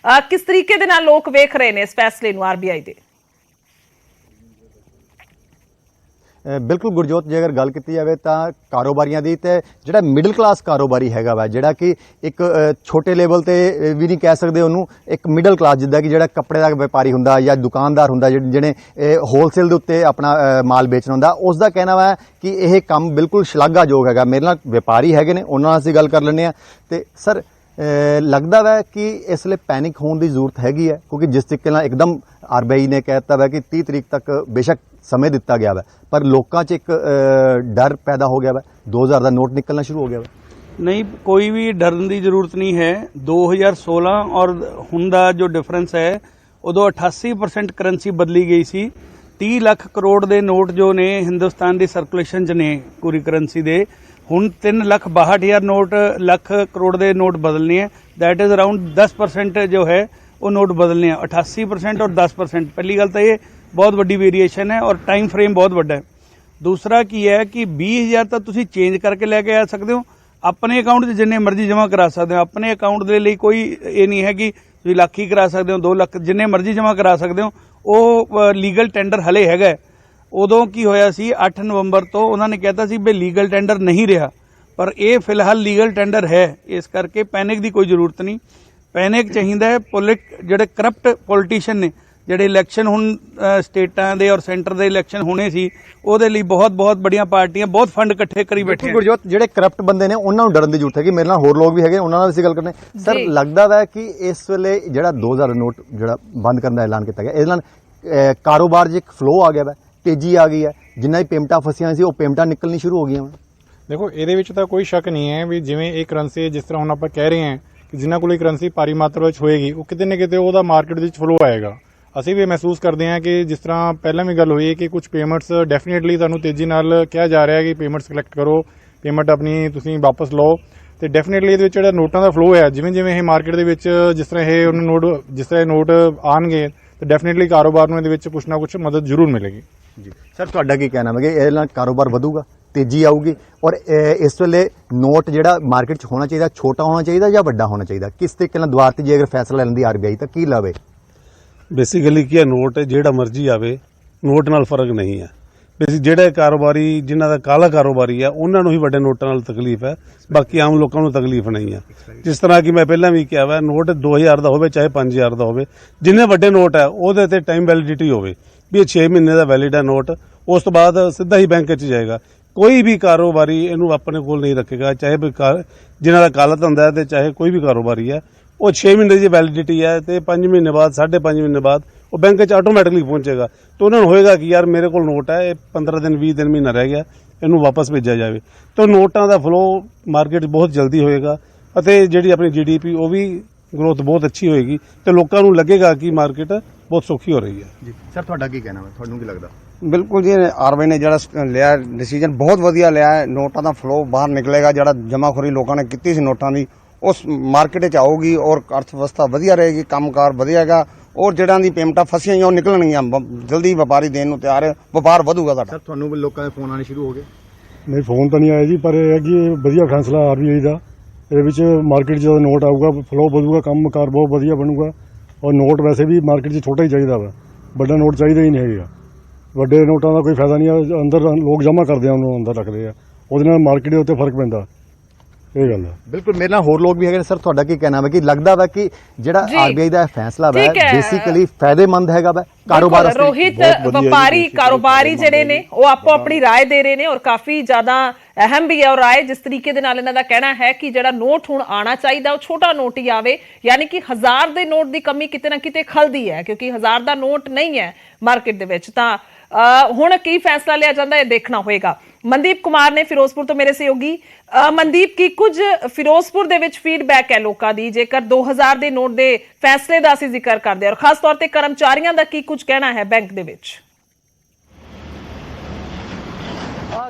किस तरीके दे नाल लोग वेख रहे ने इस फैसले नूं RBI दे? बिल्कुल गुरजोत, जे अगर गल की जाए तो कारोबारियों की तो जोड़ा मिडल क्लास कारोबारी है वा, जोड़ा कि एक छोटे लेवल ते भी नहीं कह सकते उन्होंने, एक मिडल क्लास जिद्दां कि जोड़ा कपड़े का व्यापारी हुंदा या दुकानदार हुंदा जिहने होलसेल के उत्ते अपना माल बेचना हुंदा, उसका कहना वा कि यह काम बिल्कुल शलाघायोग है। मेरे नाल व्यापारी है ने, उन्होंने असीं गल कर लैंदे आ। ते सर लगता है कि इसलिए पैनिक होने की जरूरत हैगी है, क्योंकि जिस तरीके नाल एकदम RBI ने कहता है कि 30 तारीख तक बेशक समय दिता गया है, पर लोगों च एक डर पैदा हो गया है, 2000 का नोट निकलना शुरू हो गया है। नहीं, कोई भी डरन की जरूरत नहीं है। 2016 और हुण दा जो डिफरेंस है, उदों 88% करंसी बदली गई सी। 30 लाख करोड़ के नोट जो ने हिंदुस्तान की सर्कुलेशन च ने पूरी करंसी दे, हुण 3,62,000 नोट लाख करोड़ के नोट बदलने हैं। दैट इज़ अराउंड 10% जो है वो नोट बदलने हैं, 88% और 10%। पहली गल तो ये बहुत वड्डी वेरीएशन है और टाइम फ्रेम बहुत वड्डा है। दूसरा की है कि 20,000 तक तुसीं चेंज करके लैके आ सकते हो, अपने अकाउंट जिन्ने मर्जी जमा करा सकते हो। अपने अकाउंट के लिए कोई ये नहीं है कि तुसीं लाख ही करा सकते हो, 2 लाख, जिन्ने मर्जी जमा करा सकते हो। वो लीगल टेंडर हले हैगा, ਉਦੋਂ ਕੀ ਹੋਇਆ ਸੀ 8 ਨਵੰਬਰ ਤੋਂ ਉਹਨਾਂ ਨੇ ਕਹਿਤਾ ਸੀ ਵੀ ਲੀਗਲ ਟੈਂਡਰ ਨਹੀਂ ਰਿਹਾ, ਪਰ ਇਹ ਫਿਲਹਾਲ ਲੀਗਲ ਟੈਂਡਰ ਹੈ। ਇਸ ਕਰਕੇ ਪੈਨਿਕ ਦੀ ਕੋਈ ਜ਼ਰੂਰਤ ਨਹੀਂ। ਪੈਨਿਕ ਚਾਹੀਦਾ ਹੈ ਜਿਹੜੇ ਕਰਪਟ ਪੋਲੀਟੀਸ਼ੀਅਨ ਨੇ, ਜਿਹੜੇ ਇਲੈਕਸ਼ਨ ਹੁਣ ਸਟੇਟਾਂ ਦੇ ਔਰ ਸੈਂਟਰ ਦੇ ਇਲੈਕਸ਼ਨ ਹੋਣੇ ਸੀ, ਉਹਦੇ ਲਈ ਬਹੁਤ ਬੜੀਆਂ ਪਾਰਟੀਆਂ ਬਹੁਤ ਫੰਡ ਇਕੱਠੇ ਕਰੀ ਬੈਠੇ। ਗੁਰਜੋਤ, ਜਿਹੜੇ ਕਰਪਟ ਬੰਦੇ ਨੇ ਉਹਨਾਂ ਨੂੰ ਡਰਨ ਦੀ ਜ਼ਰੂਰਤ ਹੈ ਕਿ ਮੇਰੇ ਨਾਲ ਹੋਰ ਲੋਕ ਵੀ ਹੈਗੇ, ਉਹਨਾਂ ਨਾਲ ਅਸੀਂ ਗੱਲ ਕਰਨੇ। ਸਰ, ਲੱਗਦਾ ਹੈ ਕਿ ਇਸ ਵੇਲੇ ਜਿਹੜਾ 2000 ਨੋਟ ਜਿਹੜਾ ਬੰਦ ਕਰਨ ਦਾ ਐਲਾਨ ਕੀਤਾ ਗਿਆ, ਇਹਦੇ ਨਾਲ ਕਾਰੋਬਾਰ 'ਚ ਇੱਕ ਫਲੋ ਆ ਗਿਆ ਵਾ, ਤੇਜ਼ੀ ਆ ਗਈ ਹੈ, ਜਿੰਨਾ ਵੀ ਪੇਮੈਂਟਾਂ ਫਸੀਆਂ ਸੀ ਉਹ ਪੇਮੈਂਟਾਂ ਨਿਕਲਣੀ ਸ਼ੁਰੂ ਹੋ ਗਈਆਂ ਵਾ। ਦੇਖੋ, ਇਹਦੇ ਵਿੱਚ ਤਾਂ ਕੋਈ ਸ਼ੱਕ ਨਹੀਂ ਹੈ ਵੀ ਜਿਵੇਂ ਇਹ ਕਰੰਸੀ, ਜਿਸ ਤਰ੍ਹਾਂ ਹੁਣ ਆਪਾਂ ਕਹਿ ਰਹੇ ਹਾਂ ਕਿ ਜਿਨ੍ਹਾਂ ਕੋਲ ਇਹ ਕਰੰਸੀ ਭਾਰੀ ਮਾਤਰਾ ਵਿੱਚ ਹੋਏਗੀ, ਉਹ ਕਿਤੇ ਨਾ ਕਿਤੇ ਉਹਦਾ ਮਾਰਕੀਟ ਵਿੱਚ ਫਲੋ ਆਏਗਾ। ਅਸੀਂ ਵੀ ਮਹਿਸੂਸ ਕਰਦੇ ਹਾਂ ਕਿ ਜਿਸ ਤਰ੍ਹਾਂ ਪਹਿਲਾਂ ਵੀ ਗੱਲ ਹੋਈ ਹੈ ਕਿ ਕੁਝ ਪੇਮੈਂਟਸ ਡੈਫੀਨੇਟਲੀ ਤੁਹਾਨੂੰ ਤੇਜ਼ੀ ਨਾਲ ਕਿਹਾ ਜਾ ਰਿਹਾ ਹੈ ਕਿ ਪੇਮੈਂਟਸ ਕਲੈਕਟ ਕਰੋ, ਪੇਮੈਂਟ ਆਪਣੀ ਤੁਸੀਂ ਵਾਪਸ ਲਓ, ਤੇ ਡੈਫੀਨੇਟਲੀ ਇਹਦੇ ਵਿੱਚ ਜਿਹੜਾ ਨੋਟਾਂ ਦਾ ਫਲੋ ਹੈ, ਜਿਵੇਂ ਇਹ ਮਾਰਕੀਟ ਦੇ ਵਿੱਚ ਜਿਸ ਤਰ੍ਹਾਂ ਇਹ ਨੋਟ ਆਉਣਗੇ, ਤਾਂ ਡੈਫੀਨੇਟਲੀ ਕਾਰੋਬਾਰ ਨੂੰ ਇਹਦੇ ਵਿੱਚ ਕੁਝ ਨਾ ਕੁਝ ਮਦਦ ਜ਼ਰੂਰ ਮਿਲੇਗੀ। ਜੀ ਸਰ, ਤੁਹਾਡਾ ਕੀ ਕਹਿਣਾ ਹੈ ਕਿ ਇਹਦੇ ਨਾਲ ਕਾਰੋਬਾਰ ਵਧੂਗਾ, ਤੇਜ਼ੀ ਆਊਗੀ, ਔਰ ਇਸ ਵੇਲੇ ਨੋਟ ਜਿਹੜਾ ਮਾਰਕੀਟ 'ਚ ਹੋਣਾ ਚਾਹੀਦਾ, ਛੋਟਾ ਹੋਣਾ ਚਾਹੀਦਾ ਜਾਂ ਵੱਡਾ ਹੋਣਾ ਚਾਹੀਦਾ? ਕਿਸ ਤਰੀਕੇ ਨਾਲ ਦੁਆਰ ਤੇ ਜੇ ਅਗਰ ਫੈਸਲਾ ਲੈਂਦੀ ਆਰਬੀਆਈ ਤਾਂ ਕੀ ਲਵੇ? ਬੇਸਿਕਲੀ ਕੀ ਹੈ, ਨੋਟ ਜਿਹੜਾ ਮਰਜ਼ੀ ਆਵੇ, ਨੋਟ ਨਾਲ ਫਰਕ ਨਹੀਂ ਹੈ। ਜਿਹੜੇ ਕਾਰੋਬਾਰੀ, ਜਿਨ੍ਹਾਂ ਦਾ ਕਾਲਾ ਕਾਰੋਬਾਰੀ ਹੈ, ਉਹਨਾਂ ਨੂੰ ਹੀ ਵੱਡੇ ਨੋਟਾਂ ਨਾਲ ਤਕਲੀਫ ਹੈ, ਬਾਕੀ ਆਮ ਲੋਕਾਂ ਨੂੰ ਤਕਲੀਫ ਨਹੀਂ ਹੈ। ਜਿਸ ਤਰ੍ਹਾਂ ਕਿ ਮੈਂ ਪਹਿਲਾਂ ਵੀ ਕਿਹਾ ਵਾ, ਨੋਟ 2000 ਦਾ ਹੋਵੇ ਚਾਹੇ 5000 ਦਾ ਹੋਵੇ, ਜਿੰਨੇ ਵੱਡੇ ਨੋਟ ਹੈ ਉਹਦੇ ਤੇ ਟਾਈਮ ਵੈਲਿਡਿਟੀ ਹੋਵੇ ਵੀ ਇਹ 6 ਮਹੀਨੇ ਦਾ ਵੈਲਿਡ ਹੈ ਨੋਟ, ਉਸ ਤੋਂ ਬਾਅਦ ਸਿੱਧਾ ਹੀ ਬੈਂਕ 'ਚ ਜਾਏਗਾ। ਕੋਈ ਵੀ ਕਾਰੋਬਾਰੀ ਇਹਨੂੰ ਆਪਣੇ ਕੋਲ ਨਹੀਂ ਰੱਖੇਗਾ, ਚਾਹੇ ਜਿਨ੍ਹਾਂ ਦਾ ਕਾਲਾ ਧੰਦਾ ਹੈ ਤੇ ਚਾਹੇ ਕੋਈ ਵੀ ਕਾਰੋਬਾਰੀ ਹੈ, ਉਹ 6 ਮਹੀਨੇ ਦੀ ਵੈਲਿਡਿਟੀ ਹੈ ਤੇ 5 ਮਹੀਨੇ ਬਾਅਦ, 5.5 ਮਹੀਨੇ ਬਾਅਦ ਉਹ ਬੈਂਕ 'ਚ ਆਟੋਮੈਟਿਕਲੀ ਪਹੁੰਚੇਗਾ। ਤਾਂ ਉਹਨਾਂ ਨੂੰ ਹੋਏਗਾ ਕਿ ਯਾਰ ਮੇਰੇ ਕੋਲ ਨੋਟ ਹੈ, ਇਹ 15 ਦਿਨ 20 ਦਿਨ ਮਹੀਨਾ ਰਹਿ ਗਿਆ, ਇਹਨੂੰ ਵਾਪਸ ਭੇਜਿਆ ਜਾਵੇ। ਤਾਂ ਨੋਟਾਂ ਦਾ ਫਲੋ ਮਾਰਕੀਟ 'ਚ ਬਹੁਤ ਜਲਦੀ ਹੋਏਗਾ ਅਤੇ ਜਿਹੜੀ ਆਪਣੀ GDP ਉਹ ਵੀ ਗਰੋਥ ਬਹੁਤ ਅੱਛੀ ਹੋਏਗੀ ਤੇ ਲੋਕਾਂ ਨੂੰ ਲੱਗੇਗਾ ਕਿ ਮਾਰਕੀਟ ਬਹੁਤ ਸੌਖੀ ਹੋ ਰਹੀ ਹੈ। ਜੀ ਸਰ, ਤੁਹਾਡਾ ਕੀ ਕਹਿਣਾ ਹੈ, ਤੁਹਾਨੂੰ ਕੀ ਲੱਗਦਾ? ਬਿਲਕੁਲ ਜੀ, ਆਰਬੀਆਈ ਨੇ ਜਿਹੜਾ ਲਿਆ ਡਿਸੀਜਨ ਬਹੁਤ ਵਧੀਆ ਲਿਆ ਹੈ। ਨੋਟਾਂ ਦਾ ਫਲੋ ਬਾਹਰ ਨਿਕਲੇਗਾ, ਜਿਹੜਾ ਜਮਾਖੋਰੀ ਲੋਕਾਂ ਨੇ ਕੀਤੀ ਸੀ ਨੋਟਾਂ ਦੀ, ਉਸ ਮਾਰਕੀਟ 'ਚ ਆਊਗੀ ਔਰ ਅਰਥ ਵਿਵਸਥਾ ਵਧੀਆ ਰਹੇਗੀ, ਕੰਮਕਾਰ ਵਧੀਆਗਾ ਔਰ ਜਿਹੜਾਂ ਦੀ ਪੇਮੈਂਟਾਂ ਫਸੀਆਂ ਉਹ ਨਿਕਲਣਗੀਆਂ। ਜਲਦੀ ਵਪਾਰੀ ਦੇਣ ਨੂੰ ਤਿਆਰ ਹੈ, ਵਪਾਰ ਵਧੂਗਾ ਸਾਡਾ। ਸਰ, ਤੁਹਾਨੂੰ ਵੀ ਲੋਕਾਂ ਦੇ ਫੋਨ ਆਣੇ ਸ਼ੁਰੂ ਹੋ ਗਏ? ਨਹੀਂ, ਫੋਨ ਤਾਂ ਨਹੀਂ ਆਇਆ ਜੀ, ਪਰ ਇਹ ਹੈ ਕਿ ਵਧੀਆ ਫੈਸਲਾ ਆਰਬੀਆਈ ਦਾ। ਇਹਦੇ ਵਿੱਚ ਮਾਰਕੀਟ 'ਚ ਜਦੋਂ ਨੋਟ ਆਊਗਾ, ਫਲੋ ਵਧੂਗਾ, ਕੰਮਕਾਰ ਬਹੁਤ ਵਧੀਆ ਬਣੂਗਾ। ਔਰ ਨੋਟ ਵੈਸੇ ਵੀ ਮਾਰਕੀਟ 'ਚ ਛੋਟਾ ਹੀ ਚਾਹੀਦਾ ਵਾ, ਵੱਡਾ ਨੋਟ ਚਾਹੀਦਾ ਹੀ ਨਹੀਂ ਹੈਗਾ। ਵੱਡੇ ਨੋਟਾਂ ਦਾ ਕੋਈ ਫਾਇਦਾ ਨਹੀਂ ਹੈ, ਅੰਦਰ ਲੋਕ ਜਮ੍ਹਾਂ ਕਰਦੇ ਆ, ਉਹਨੂੰ ਅੰਦਰ ਰੱਖਦੇ ਆ, ਉਹਦੇ ਨਾਲ ਮਾਰਕੀਟ ਦੇ ਉੱਤੇ ਫਰਕ ਪੈਂਦਾ। ਇਹ ਗੱਲ ਹੈ। ਬਿਲਕੁਲ, ਮੇਰੇ ਨਾਲ ਹੋਰ ਲੋਕ ਵੀ ਹੈਗੇ ਨੇ। ਸਰ, ਤੁਹਾਡਾ ਕੀ ਕਹਿਣਾ ਹੈ ਕਿ ਲੱਗਦਾ ਵਾ ਕਿ ਜਿਹੜਾ ਆਰਬੀਆਈ ਦਾ ਫੈਸਲਾ ਵਾ ਬੇਸਿਕਲੀ ਫਾਇਦੇਮੰਦ ਹੈਗਾ ਵਾ ਕਾਰੋਬਾਰ? ਰੋਹਿਤ, ਵਪਾਰੀ ਕਾਰੋਬਾਰੀ ਜਿਹੜੇ ਨੇ ਉਹ ਆਪੋ ਆਪਣੀ ਰਾਏ ਦੇ ਰਹੇ ਨੇ ਔਰ ਕਾਫੀ ਜ਼ਿਆਦਾ ਅਹਿਮ ਵੀ ਹੈ ਉਹ ਰਾਏ। ਜਿਸ ਤਰੀਕੇ ਦੇ ਨਾਲ ਇਹਨਾਂ ਦਾ ਕਹਿਣਾ ਹੈ ਕਿ ਜਿਹੜਾ ਨੋਟ ਹੁਣ ਆਣਾ ਚਾਹੀਦਾ ਉਹ ਛੋਟਾ ਨੋਟ ਹੀ ਆਵੇ, ਯਾਨੀ ਕਿ 1000 ਦੇ ਨੋਟ ਦੀ ਕਮੀ ਕਿਤੇ ਨਾ ਕਿਤੇ ਖਲਦੀ ਹੈ, ਕਿਉਂਕਿ 1000 ਦਾ ਨੋਟ ਨਹੀਂ ਹੈ ਮਾਰਕੀਟ ਦੇ ਵਿੱਚ। ਤਾਂ ਹੁਣ ਕੀ ਫੈਸਲਾ ਲਿਆ ਜਾਂਦਾ ਇਹ ਦੇਖਣਾ ਹੋਏਗਾ। ਮਨਦੀਪ ਕੁਮਾਰ ਨੇ ਫਿਰੋਜ਼ਪੁਰ ਤੋਂ ਮੇਰੇ ਸਹਿਯੋਗੀ। ਮਨਦੀਪ, ਕੀ ਕੁਝ ਫਿਰੋਜ਼ਪੁਰ ਦੇ ਵਿੱਚ ਫੀਡਬੈਕ ਹੈ ਲੋਕਾਂ ਦੀ ਜੇਕਰ 2000 ਦੇ ਨੋਟ ਦੇ ਫੈਸਲੇ ਦਾ ਅਸੀਂ ਜ਼ਿਕਰ ਕਰਦੇ ਹਾਂ, ਔਰ ਖਾਸ ਤੌਰ ਤੇ ਕਰਮਚਾਰੀਆਂ ਦਾ ਕੀ ਕੁਝ ਕਹਿਣਾ ਹੈ ਬੈਂਕ ਦੇ ਵਿੱਚ?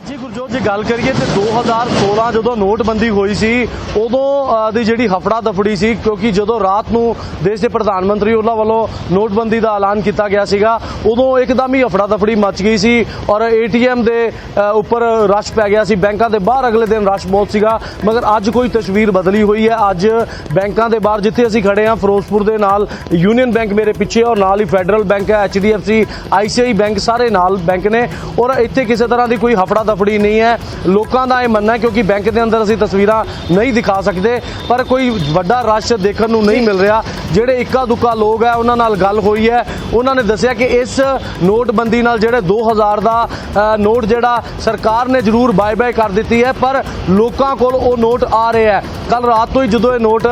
ਜੀ ਗੁਰਜੋਤ, ਜੇ ਗੱਲ ਕਰੀਏ ਤੇ 2016 ਜਦੋਂ ਨੋਟਬੰਦੀ ਹੋਈ ਸੀ ਉਦੋਂ ਦੀ ਜਿਹੜੀ ਹਫੜਾ ਦਫੜੀ ਸੀ, ਕਿਉਂਕਿ ਜਦੋਂ ਰਾਤ ਨੂੰ ਦੇਸ਼ ਦੇ ਪ੍ਰਧਾਨ ਮੰਤਰੀ ਉਹਨਾਂ ਵੱਲੋਂ ਨੋਟਬੰਦੀ ਦਾ ਐਲਾਨ ਕੀਤਾ ਗਿਆ ਸੀਗਾ, ਉਦੋਂ ਇੱਕਦਮ ਹੀ ਹਫੜਾ ਦਫੜੀ ਮਚ ਗਈ ਸੀ ਔਰ ATM ਦੇ ਉੱਪਰ ਰਸ਼ ਪੈ ਗਿਆ ਸੀ, ਬੈਂਕਾਂ ਦੇ ਬਾਹਰ ਅਗਲੇ ਦਿਨ ਰਸ਼ ਬਹੁਤ ਸੀਗਾ। ਮਗਰ ਅੱਜ ਕੋਈ ਤਸਵੀਰ ਬਦਲੀ ਹੋਈ ਹੈ। ਅੱਜ ਬੈਂਕਾਂ ਦੇ ਬਾਹਰ ਜਿੱਥੇ ਅਸੀਂ ਖੜੇ ਹਾਂ ਫਿਰੋਜ਼ਪੁਰ ਦੇ ਨਾਲ ਯੂਨੀਅਨ ਬੈਂਕ ਮੇਰੇ ਪਿੱਛੇ ਔਰ ਨਾਲ ਹੀ ਫੈਡਰਲ ਬੈਂਕ ਹੈ, HDFC, ICICI ਬੈਂਕ, ਸਾਰੇ ਨਾਲ ਬੈਂਕ ਨੇ ਔਰ ਇੱਥੇ ਕਿਸੇ ਤਰ੍ਹਾਂ ਦੀ ਕੋਈ ਹਫੜਾ ਦਫੜੀ ਨਹੀਂ ਹੈ। ਲੋਕਾਂ ਦਾ ਇਹ ਮੰਨਣਾ ਹੈ ਕਿਉਂਕਿ ਬੈਂਕ ਦੇ ਅੰਦਰ ਅਸੀਂ ਤਸਵੀਰਾਂ ਨਹੀਂ ਦਿਖਾ ਸਕਦੇ, ਪਰ ਕੋਈ ਵੱਡਾ ਰਸ਼ ਦੇਖਣ ਨੂੰ ਨਹੀਂ ਮਿਲ ਰਿਹਾ। ਜਿਹੜੇ ਇੱਕਾ ਦੁੱਕਾ ਲੋਕ ਹੈ ਉਹਨਾਂ ਨਾਲ ਗੱਲ ਹੋਈ ਹੈ, ਉਹਨਾਂ ਨੇ ਦੱਸਿਆ ਕਿ ਇਸ ਨੋਟਬੰਦੀ ਨਾਲ ਜਿਹੜੇ 2000 ਦਾ ਨੋਟ ਜਿਹੜਾ ਸਰਕਾਰ ਨੇ ਜ਼ਰੂਰ ਬਾਏ ਕਰ ਦਿੱਤੀ ਹੈ, ਪਰ ਲੋਕਾਂ ਕੋਲ ਉਹ ਨੋਟ ਆ ਰਿਹਾ ਹੈ। ਕੱਲ ਰਾਤ ਤੋਂ ਹੀ ਜਦੋਂ ਇਹ ਨੋਟ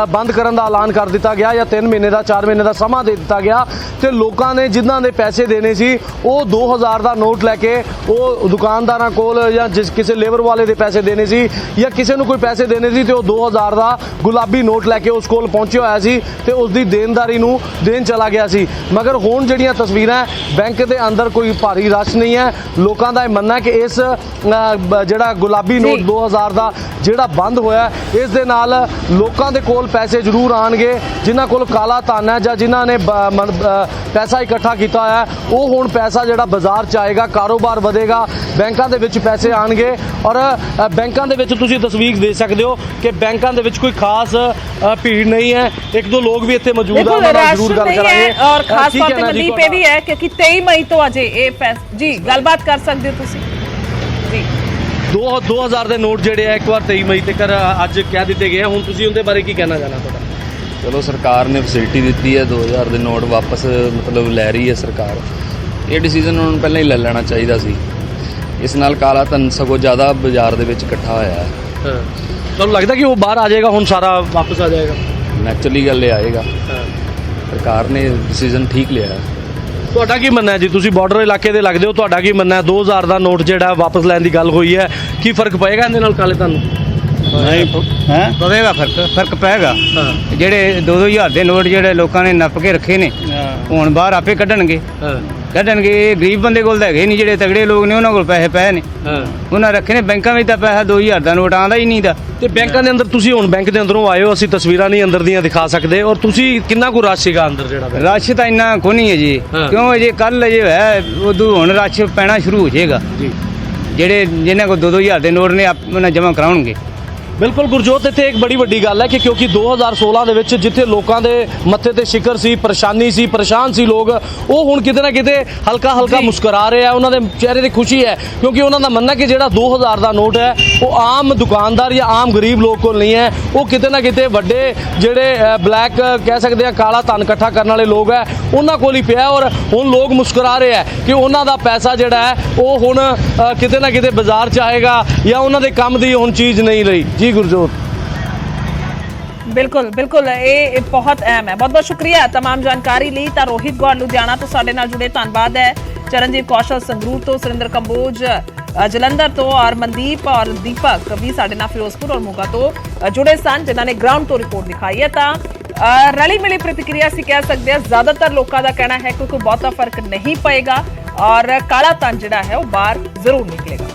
ਬੰਦ ਕਰਨ ਦਾ ਐਲਾਨ ਕਰ ਦਿੱਤਾ ਗਿਆ ਜਾਂ 3 ਮਹੀਨੇ ਦਾ 4 ਮਹੀਨੇ ਦਾ ਸਮਾਂ ਦੇ ਦਿੱਤਾ ਗਿਆ, ਤੇ ਲੋਕਾਂ ਨੇ ਜਿਨ੍ਹਾਂ ਦੇ ਪੈਸੇ ਦੇਣੇ ਸੀ ਉਹ 2000 ਦਾ ਨੋਟ ਲੈ ਕੇ ਉਹ ਦੁਕਾਨਦਾਰਾਂ ਕੋਲ ਜਾਂ ਜਿਸ ਕਿਸੇ ਲੇਬਰ ਵਾਲੇ ਦੇ ਪੈਸੇ ਦੇਣੇ ਸੀ ਜਾਂ ਕਿਸੇ ਨੂੰ ਕੋਈ ਪੈਸੇ ਦੇਣੇ ਸੀ ਤੇ ਉਹ 2000 ਦਾ ਗੁਲਾਬੀ ਨੋਟ ਲੈ ਕੇ ਉਸ ਕੋਲ ਪਹੁੰਚਿਆ ਹੋਇਆ ਸੀ ਤੇ ਉਸ ਦੀ ਦੇਣਦਾਰੀ ਨੂੰ ਦੇਣ ਚਲਾ ਗਿਆ ਸੀ। ਮਗਰ ਹੁਣ ਜਿਹੜੀਆਂ ਤਸਵੀਰਾਂ ਬੈਂਕ ਦੇ ਅੰਦਰ ਕੋਈ ਭਾਰੀ ਰਸ਼ ਨਹੀਂ ਹੈ। ਲੋਕਾਂ ਦਾ ਇਹ ਮੰਨਣਾ ਹੈ ਕਿ ਇਸ ਜਿਹੜਾ ਗੁਲਾਬੀ ਨੋਟ 2000 ਦਾ ਜਿਹੜਾ ਬੰਦ ਹੋਇਆ, ਇਸ ਦੇ ਨਾਲ ਲੋਕਾਂ ਦੇ ਕੋਲ ਪੈਸੇ ਜ਼ਰੂਰ ਆਣਗੇ। ਜਿਨ੍ਹਾਂ ਕੋਲ ਕਾਲਾ ਧਨ ਹੈ ਜਾਂ ਜਿਨ੍ਹਾਂ ਨੇ ਪੈਸਾ ਇਕੱਠਾ ਕੀਤਾ ਹੋਇਆ, ਉਹ ਹੁਣ ਪੈਸਾ ਜਿਹੜਾ ਬਾਜ਼ਾਰ 'ਚ ਆਏਗਾ, ਕਾਰੋਬਾਰ ਵਧੇਗਾ। ਬੈਂਕਾਂ ਦੇ ਵਿੱਚ ਪੈਸੇ ਆਣਗੇ। ਔਰ ਬੈਂਕਾਂ ਦੇ ਵਿੱਚ ਤੁਸੀਂ ਤਸਵੀਰ ਦੇ ਸਕਦੇ ਹੋ ਕਿ ਬੈਂਕਾਂ ਦੇ ਵਿੱਚ ਕੋਈ ਖਾਸ ਭੀੜ नहीं है। एक दो लोग भी इतने मौजूद हैं, उन्हां नाल जरूर गल करांगे। और खास तौर पे मनदीप ये भी है क्योंकि 23 मई तो अजे जी गलबात कर सकते हो तुसी जी 2000 ਦੇ ਨੋਟ ਜਿਹੜੇ ਆ ਇੱਕ ਵਾਰ 23 ਮਈ ਤੱਕ ਅੱਜ ਕਹਿ ਦਿੱਤੇ ਗਏ। ਹੁਣ ਤੁਸੀਂ ਉਹਦੇ ਬਾਰੇ ਕੀ ਕਹਿਣਾ ਚਾਹਣਾ ਤੁਹਾਡਾ? ਚਲੋ ਸਰਕਾਰ ਨੇ ਫੈਸਿਲਿਟੀ ਦਿੱਤੀ ਹੈ 2000 ਦੇ ਨੋਟ ਵਾਪਸ ਮਤਲਬ ਲੈ ਰਹੀ ਹੈ ਸਰਕਾਰ। ਇਹ ਡਿਸੀਜਨ ਉਹਨਾਂ ਨੂੰ ਪਹਿਲਾਂ ਹੀ ਲੈ ਲੈਣਾ ਚਾਹੀਦਾ ਸੀ। ਇਸ ਨਾਲ ਕਾਲਾ ਧਨ ਸਗੋਂ ਜ਼ਿਆਦਾ ਬਾਜ਼ਾਰ ਦੇ ਵਿੱਚ ਇਕੱਠਾ ਹੋਇਆ ਹੈ। ਤੁਹਾਨੂੰ ਲੱਗਦਾ ਕਿ ਉਹ ਬਾਹਰ ਆ ਜਾਏਗਾ, ਹੁਣ ਸਾਰਾ ਵਾਪਸ ਆ ਜਾਏਗਾ? ਨੈਚੁਰਲੀ ਗੱਲ ਇਹ ਆਏਗਾ। ਸਰਕਾਰ ਨੇ ਡਿਸੀਜਨ ਠੀਕ ਲਿਆ ਹੈ। ਤੁਹਾਡਾ ਕੀ ਮੰਨਣਾ ਹੈ ਜੀ? ਤੁਸੀਂ ਬਾਰਡਰ ਇਲਾਕੇ ਦੇ ਲੱਗਦੇ ਹੋ, ਤੁਹਾਡਾ ਕੀ ਮੰਨਣਾ ਹੈ? 2000 ਦਾ ਨੋਟ ਜਿਹੜਾ ਵਾਪਸ ਲੈਣ ਦੀ ਗੱਲ ਹੋਈ ਹੈ, ਕੀ ਫਰਕ ਪਏਗਾ ਇਹਦੇ ਨਾਲ ਕਾਲੇ ਧਨ ਨੂੰ? ਨਹੀਂ ਹੈ ਪਵੇਗਾ, ਫਰਕ ਪਏਗਾ। ਜਿਹੜੇ 2000 ਦੇ ਨੋਟ ਜਿਹੜੇ ਲੋਕਾਂ ਨੇ ਨੱਪ ਕੇ ਰੱਖੇ ਨੇ ਹੁਣ ਬਾਹਰ ਆਪੇ ਕੱਢਣਗੇ। ਗਰੀਬ ਬੰਦੇ ਕੋਲ ਤਾਂ ਹੈਗੇ ਨਹੀਂ, ਜਿਹੜੇ ਤਗੜੇ ਲੋਕ ਨੇ ਉਹਨਾਂ ਕੋਲ ਪੈਸੇ ਪਏ ਨੇ, ਉਹਨਾਂ ਰੱਖੇ ਨੇ ਬੈਂਕਾਂ ਵਿੱਚ। ਤਾਂ ਪੈਸਾ 2000 ਦਾ ਨੋਟ ਆਉਂਦਾ ਹੀ ਨਹੀਂ ਦਾ। ਤੇ ਬੈਂਕਾਂ ਦੇ ਅੰਦਰ ਤੁਸੀਂ ਹੁਣ ਬੈਂਕ ਦੇ ਅੰਦਰੋਂ ਆਏ ਹੋ, ਅਸੀਂ ਤਸਵੀਰਾਂ ਨਹੀਂ ਅੰਦਰ ਦੀਆਂ ਦਿਖਾ ਸਕਦੇ। ਔਰ ਤੁਸੀਂ ਕਿੰਨਾ ਕੁ ਰਸ਼ ਸੀਗਾ ਅੰਦਰ ਜਿਹੜਾ? ਰਸ਼ ਤਾਂ ਇੰਨਾ ਕੋ ਨਹੀਂ ਹੈ ਜੀ, ਕਿਉਂ ਅਜੇ ਕੱਲ ਅਜੇ ਹੈ, ਉਦੋਂ ਹੁਣ ਰਸ਼ ਪੈਣਾ ਸ਼ੁਰੂ ਹੋ ਜਾਏਗਾ। ਜਿਹੜੇ ਜਿਨ੍ਹਾਂ ਕੋਲ 2000 ਦੇ ਨੋਟ ਨੇ ਉਹਨਾਂ ਜਮ੍ਹਾਂ ਕਰਾਉਣਗੇ। ਬਿਲਕੁਲ ਗੁਰਜੋਤ, ਇੱਥੇ ਇੱਕ ਬੜੀ ਵੱਡੀ ਗੱਲ ਹੈ ਕਿ ਕਿਉਂਕਿ 2016 ਦੇ ਵਿੱਚ ਜਿੱਥੇ ਲੋਕਾਂ ਦੇ ਮੱਥੇ ਤੇ ਸ਼ਿਕਰ ਸੀ, ਪਰੇਸ਼ਾਨੀ ਸੀ, ਪਰੇਸ਼ਾਨ ਸੀ ਲੋਕ, ਉਹ ਹੁਣ ਕਿਤੇ ਨਾ ਕਿਤੇ ਹਲਕਾ ਮੁਸਕਰਾ ਰਹੇ ਆ। ਉਹਨਾਂ ਦੇ ਚਿਹਰੇ ਤੇ ਖੁਸ਼ੀ ਹੈ ਕਿਉਂਕਿ ਉਹਨਾਂ ਦਾ ਮੰਨਣਾ ਕਿ ਜਿਹੜਾ 2000 ਦਾ ਨੋਟ ਹੈ ਉਹ ਆਮ ਦੁਕਾਨਦਾਰ ਜਾਂ ਆਮ ਗਰੀਬ ਲੋਕ ਕੋਲ ਨਹੀਂ ਹੈ, ਉਹ ਕਿਤੇ ਨਾ ਕਿਤੇ ਵੱਡੇ ਜਿਹੜੇ ਬਲੈਕ ਕਹਿ ਸਕਦੇ ਆ, ਕਾਲਾ ਧਨ ਇਕੱਠਾ ਕਰਨ ਵਾਲੇ ਲੋਕ ਹੈ, ਉਹਨਾਂ ਕੋਲ ਹੀ ਪਿਆ। ਔਰ ਹੁਣ ਲੋਕ ਮੁਸਕਰਾ ਰਹੇ ਆ ਕਿ ਉਹਨਾਂ ਦਾ ਪੈਸਾ ਜਿਹੜਾ ਹੈ ਉਹ ਹੁਣ ਕਿਤੇ ਨਾ ਕਿਤੇ ਬਾਜ਼ਾਰ 'ਚ ਆਏਗਾ ਜਾਂ ਉਹਨਾਂ ਦੇ ਕੰਮ ਦੀ ਹੁਣ ਚੀਜ਼ ਨਹੀਂ ਰਹੀ। जी गुरजोत, बिल्कुल बिल्कुल ये बहुत अहम है। बहुत बहुत शुक्रिया तमाम जानकारी ली। तो रोहित गौर लुधियाना तो साडे नाल जुड़े, धन्यवाद है। चरणजीत कौशल संगरूर तो, सुरिंदर कंबोज जलंधर तो, और मनदीप और दीपक भी साडे नाल फिरोजपुर और मोगा तो जुड़े सन, जिन्होंने ग्राउंड तो रिपोर्ट दिखाई है। तो रली मिली प्रतिक्रिया असीं कह सकते हैं ज्यादातर लोगों का कहना है कि कोई बहुता फर्क नहीं पएगा और काला धन जिहड़ा है वो बाहर जरूर निकलेगा।